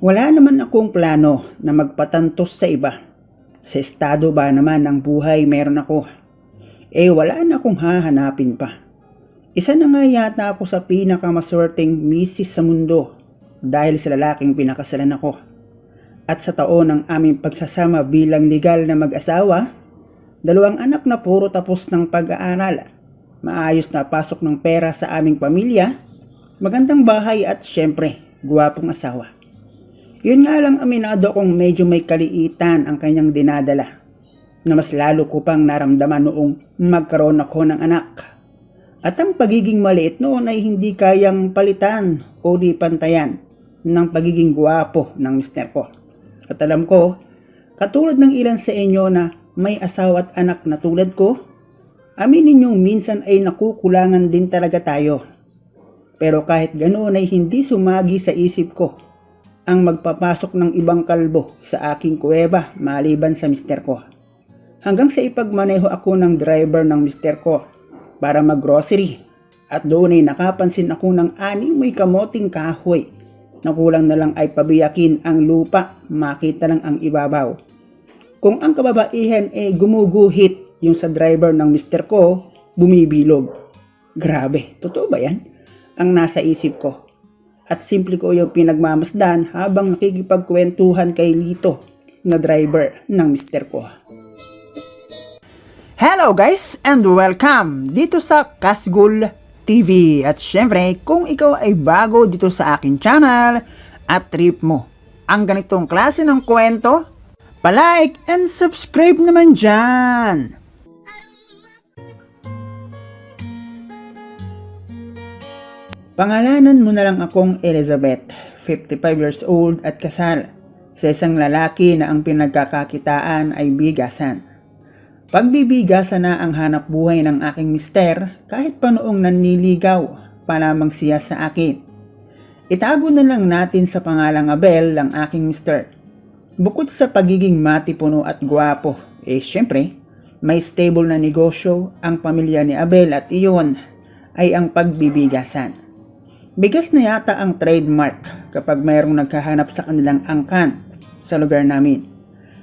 Wala naman akong plano na magpatantos sa iba. Sa estado ba naman ng buhay meron ako? Wala na akong hahanapin pa. Isa na nga yata ako sa pinakamaswerteng misis sa mundo dahil sa lalaking pinakasalan ako. At sa taon ng aming pagsasama bilang legal na mag-asawa, 2 anak na puro tapos ng pag-aaral, maayos na pasok ng pera sa aming pamilya, magandang bahay at syempre, guwapong asawa. Yun nga lang aminado kong medyo may kaliitan ang kanyang dinadala, na mas lalo ko pang naramdaman noong magkaroon ako ng anak. At ang pagiging maliit noon ay hindi kayang palitan o di pantayan ng pagiging guwapo ng mister ko. At alam ko, katulad ng ilan sa inyo na may asawa at anak na tulad ko, aminin ninyong minsan ay nakukulangan din talaga tayo. Pero kahit ganoon ay hindi sumagi sa isip ko ang magpapasok ng ibang kalbo sa aking kuweba maliban sa mister ko. Hanggang sa ipagmaneho ako ng driver ng mister ko para mag-grocery at doon ay nakapansin ako ng may kamoting kahoy na kulang na lang ay pabiyakin ang lupa, makita lang ang ibabaw. Kung ang kababaihan gumuguhit yung sa driver ng mister ko, bumibilog. Grabe, totoo ba yan? Ang nasa isip ko. At simple ko yung pinagmamasdan habang nakikipagkwentuhan kay Lito na driver ng mister ko. Hello guys and welcome dito sa Kasgul TV. At syempre kung ikaw ay bago dito sa akin channel at trip mo ang ganitong klase ng kwento, palike and subscribe naman dyan. Pangalanan mo na lang akong Elizabeth, 55 years old at kasal sa isang lalaki na ang pinagkakakitaan ay bigasan. Pagbibigasan na ang hanap buhay ng aking mister kahit pa noong nanliligaw pa lamang siya sa akin. Itago na lang natin sa pangalang Abel ang aking mister. Bukod sa pagiging matipuno at gwapo, syempre, may stable na negosyo ang pamilya ni Abel at iyon ay ang pagbibigasan. Bigas na yata ang trademark kapag mayroong naghahanap sa kanilang angkan sa lugar namin.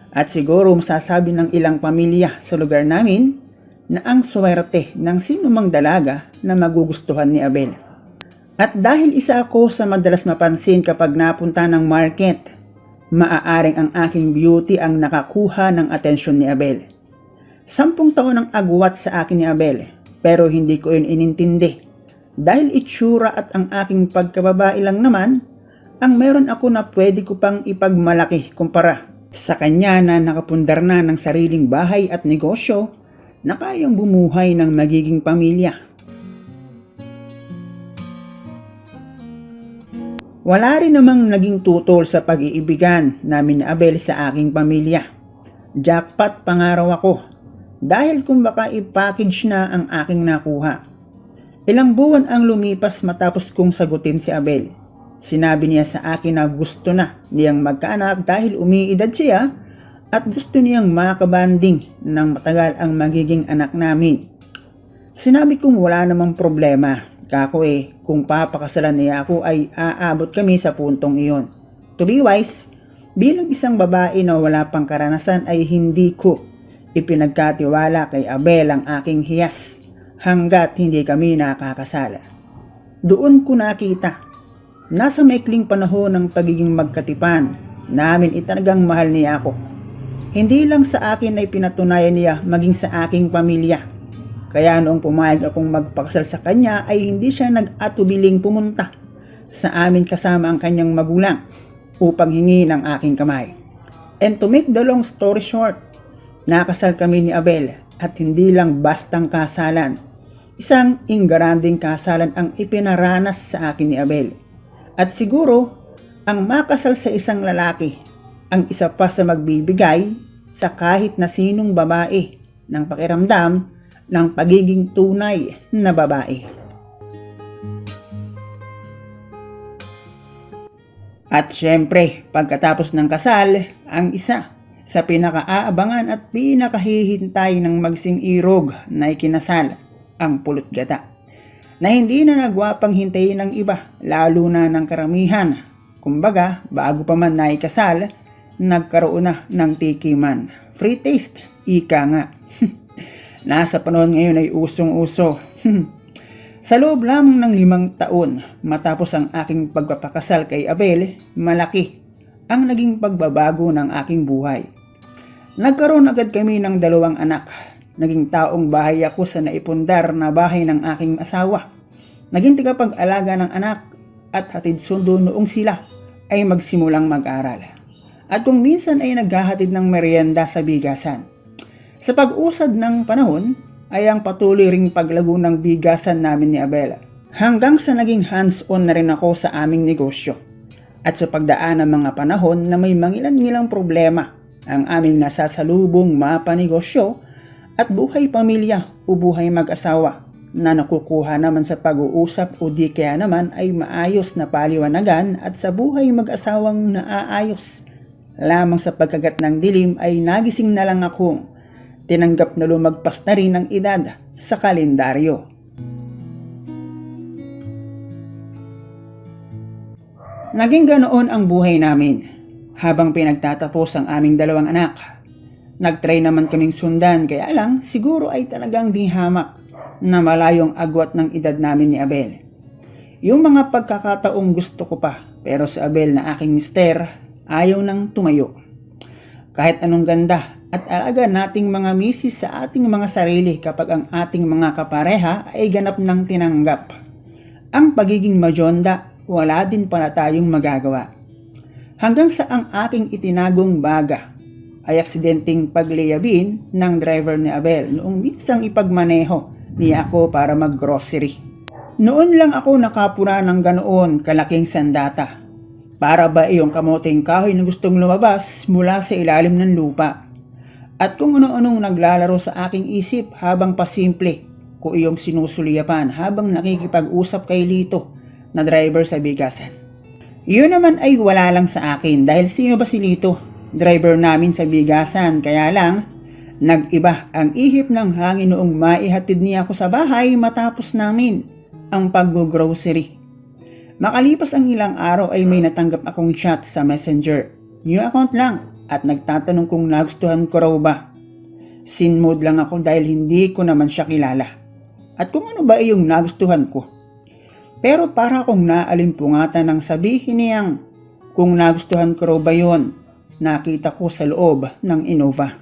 At siguro masasabi ng ilang pamilya sa lugar namin na ang swerte ng sinumang dalaga na magugustuhan ni Abel. At dahil isa ako sa madalas mapansin kapag napunta ng market, maaaring ang aking beauty ang nakakuha ng atensyon ni Abel. 10 taon ang agwat sa akin ni Abel, pero hindi ko yun inintindi. Dahil itsura at ang aking pagkababae lang naman, ang meron ako na pwede ko pang ipagmalaki kumpara sa kanya na nakapundar na ng sariling bahay at negosyo na kayang bumuhay ng magiging pamilya. Wala rin namang naging tutol sa pag-iibigan namin ni Abel sa aking pamilya. Jackpot pangaraw ako dahil kung baka i-package na ang aking nakuha. Ilang buwan ang lumipas matapos kong sagutin si Abel. Sinabi niya sa akin na gusto na niyang magkaanak dahil umiidad siya at gusto niyang makabanding ng matagal ang magiging anak namin. Sinabi kong wala namang problema. Kako kung papakasalan niya ako ay aabot kami sa puntong iyon. To be wise, bilang isang babae na wala pang karanasan ay hindi ko ipinagkatiwala kay Abel ang aking hiyas hanggat hindi kami nakakasala. Doon ko nakita, nasa maikling panahon ng pagiging magkatipan namin italagang mahal niya ako. Hindi lang sa akin ay pinatunayan niya maging sa aking pamilya. Kaya noong pumayag akong magpakasal sa kanya ay hindi siya nag-atubiling pumunta sa amin kasama ang kanyang magulang upang hingi ng aking kamay. And to make the long story short, nakasal kami ni Abel at hindi lang bastang kasalan. Isang ingranding kasalan ang ipinaranas sa akin ni Abel. At siguro, ang makasal sa isang lalaki, ang isa pa sa magbibigay sa kahit na sinong babae ng pakiramdam ng pagiging tunay na babae. At syempre, pagkatapos ng kasal, ang isa sa pinakaaabangan at pinakahihintay ng magsing irog na ikinasal, ang pulot gata, na hindi na nagwapang hintayin ng iba, lalo na ng karamihan Kumbaga, bago pa man naikasal, nagkaroon na ng tikiman. Free taste, ika nga. Nasa panahon ngayon ay usong-uso. Sa loob lamang ng 5 taon matapos ang aking pagpapakasal kay Abel, malaki ang naging pagbabago ng aking buhay. Nagkaroon agad kami ng 2 anak. Naging taong bahay ako sa naipundar na bahay ng aking asawa. Naging tagapag-alaga ng anak at hatid sundo noong sila ay magsimulang mag-aral. At kung minsan ay naghahatid ng merienda sa bigasan. Sa pag-usad ng panahon ay ang patuloy ring paglago ng bigasan namin ni Abel. Hanggang sa naging hands-on na rin ako sa aming negosyo. At sa pagdaan ng mga panahon na may mangilan-ngilang problema ang aming nasasalubong mapanegosyo at buhay pamilya o buhay mag-asawa na nakukuha naman sa pag-uusap o di kaya naman ay maayos na paliwanagan at sa buhay mag-asawang naaayos. Lamang sa pagkagat ng dilim ay nagising na lang akong tinanggap na lumagpas na rin ang edad sa kalendaryo. Naging ganoon ang buhay namin habang pinagtatapos ang aming 2 anak. Nagtry naman kaming sundan kaya lang siguro ay talagang di hamak na malayong agwat ng edad namin ni Abel. Yung mga pagkakataong gusto ko pa pero si Abel na aking mister ayaw nang tumayo. Kahit anong ganda at alaga nating mga misis sa ating mga sarili kapag ang ating mga kapareha ay ganap ng tinanggap. Ang pagiging majonda, wala din pala tayong magagawa. Hanggang sa ang aking itinagong baga ay aksidenteng pagliyabin ng driver ni Abel noong minsang ipagmaneho niya ako para mag-grocery. Noon lang ako nakapura ng ganoon kalaking sandata. Para ba iyong kamoting kahoy na gustong lumabas mula sa ilalim ng lupa? At kung ano-anong naglalaro sa aking isip habang pasimple ko iyong sinusulyapan habang nakikipag-usap kay Lito na driver sa bigasan. Yun naman ay wala lang sa akin dahil sino ba si Lito? Driver namin sa bigasan kaya lang nag-iba ang ihip ng hangin noong maihatid niya ako sa bahay matapos namin ang pag-grocery. Makalipas ang ilang araw ay may natanggap akong chat sa messenger. New account lang at nagtatanong kung nagustuhan ko raw ba. Sin mode lang ako dahil hindi ko naman siya kilala. At kung ano ba iyong nagustuhan ko. Pero para akong naalimpungatan ng sabihin niyang kung nagustuhan ko raw ba yun, nakita ko sa loob ng Innova.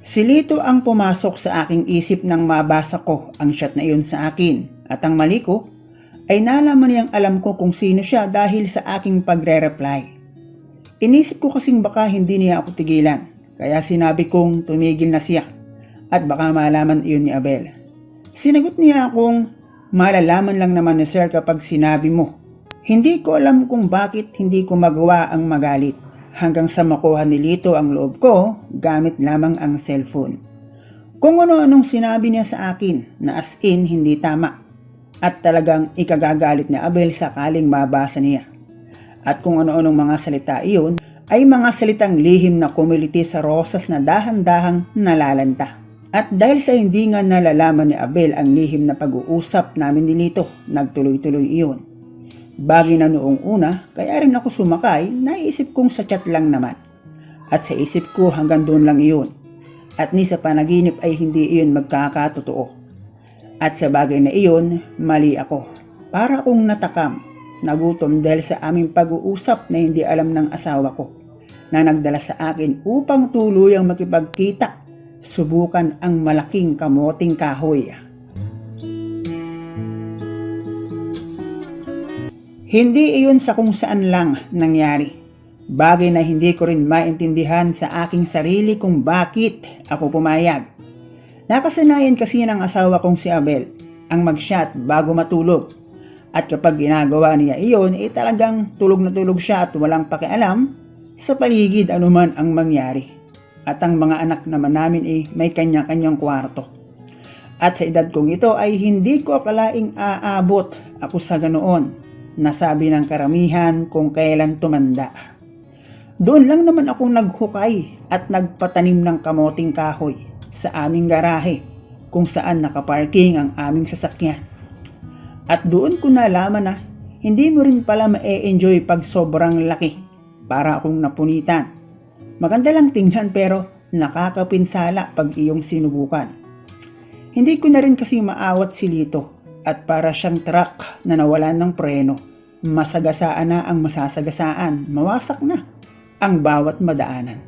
Si Lito ang pumasok sa aking isip nang mabasa ko ang chat na iyon sa akin at ang mali ko ay nalaman niyang alam ko kung sino siya dahil sa aking pagre-reply. Inisip ko kasing baka hindi niya ako tigilan kaya sinabi kong tumigil na siya at baka malaman iyon ni Abel. Sinagot niya akong malalaman lang naman ni sir kapag sinabi mo. Hindi ko alam kung bakit hindi ko magawa ang magalit. Hanggang sa makuha ni Lito ang loob ko, gamit lamang ang cellphone. Kung ano-anong sinabi niya sa akin na as in hindi tama at talagang ikagagalit ni Abel sakaling mabasa niya. At kung ano-anong mga salita iyon ay mga salitang lihim na kumiliti sa rosas na dahan-dahang nalalanta. At dahil sa hindi nga nalalaman ni Abel ang lihim na pag-uusap namin ni Lito, nagtuloy-tuloy iyon. Bagay na noong una, kaya rin ako sumakay, naisip kong sa chat lang naman. At sa isip ko hanggang doon lang iyon. At ni sa panaginip ay hindi iyon magkakatotoo. At sa bagay na iyon, mali ako. Para akong natakam, nagutom dahil sa aming pag-uusap na hindi alam ng asawa ko, na nagdala sa akin upang tuluyang makipagkita, subukan ang malaking kamoting kahoy. Hindi iyon sa kung saan lang nangyari. Bagay na hindi ko rin maintindihan sa aking sarili kung bakit ako pumayag. Nakasanayan kasi ng asawa kong si Abel ang mag-chat bago matulog. At kapag ginagawa niya iyon, talagang tulog na tulog siya at walang pakialam sa paligid anuman ang mangyari. At ang mga anak naman namin may kanya-kanyang kwarto. At sa edad kong ito ay hindi ko akalaing aabot ako sa ganoon. Nasabi ng karamihan kung kailan tumanda. Doon lang naman ako naghukay at nagpatanim ng kamoting kahoy sa aming garahe kung saan nakaparking ang aming sasakyan. At doon ko nalaman na hindi mo rin pala ma-enjoy pag sobrang laki. Para akong napunitan. Maganda lang tingnan pero nakakapinsala pag iyong sinubukan. Hindi ko na rin kasi maawat si Lito at para siyang truck na nawalan ng preno. Masagasaan na ang masasagasaan, mawasak na ang bawat madaanan.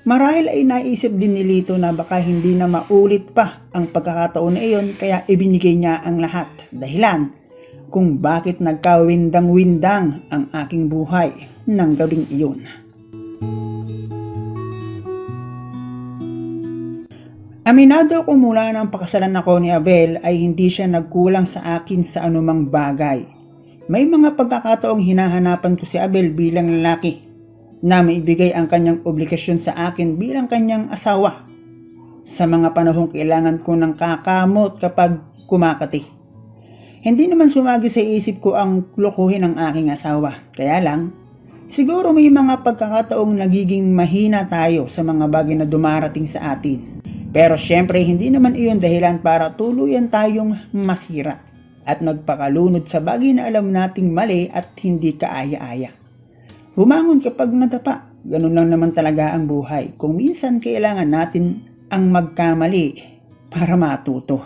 Marahil ay naisip din ni Lito na baka hindi na maulit pa ang pagkakataon na iyon kaya ibinigay niya ang lahat. Dahilan kung bakit nagkawindang-windang ang aking buhay ng gabing iyon. Aminado ako mula nang pakasalan ako ni Abel ay hindi siya nagkulang sa akin sa anumang bagay. May mga pagkakataong hinahanapan ko si Abel bilang lalaki na maibigay ang kanyang obligasyon sa akin bilang kanyang asawa. Sa mga panahong kailangan ko ng kakamot kapag kumakati. Hindi naman sumagi sa isip ko ang lokohin ng aking asawa. Kaya lang, siguro may mga pagkakataong nagiging mahina tayo sa mga bagay na dumarating sa atin. Pero syempre hindi naman iyon dahilan para tuluyan tayong masira at magpakalunod sa bagay na alam nating mali at hindi kaaya-aya. Bumangon kapag nadapa, ganun lang naman talaga ang buhay. Kung minsan kailangan natin ang magkamali para matuto.